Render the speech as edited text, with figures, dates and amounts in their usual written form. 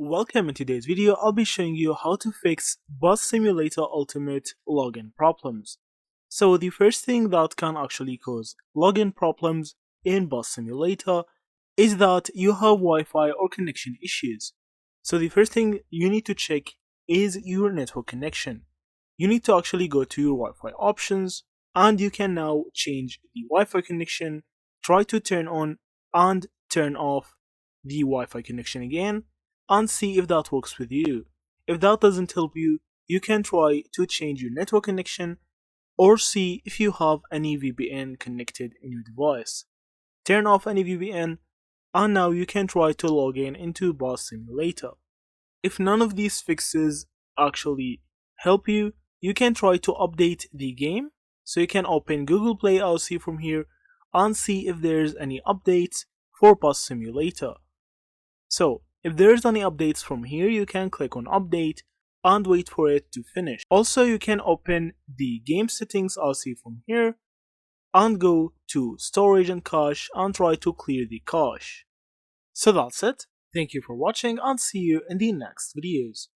Welcome. In today's video, I'll be showing you how to fix Bus Simulator Ultimate login problems. So the first thing that can actually cause login problems in Bus Simulator is that you have Wi-Fi or connection issues. So the first thing you need to check is your network connection. You need to actually go to your Wi-Fi options and you can now change the Wi-Fi connection, try to turn on and turn off the Wi-Fi connection again, and see if that works with you. If that doesn't help you, you can try to change your network connection or see if you have any VPN connected in your device. Turn off any VPN and now you can try to log in into Bus Simulator. If none of these fixes actually help you, you can try to update the game. So you can open Google Play LC from here and see if there's any updates for Bus Simulator. So if there's any updates from here, you can click on update and wait for it to finish. Also, you can open the game settings LC from here and go to storage and cache and try to clear the cache. So that's it. Thank you for watching and see you in the next videos.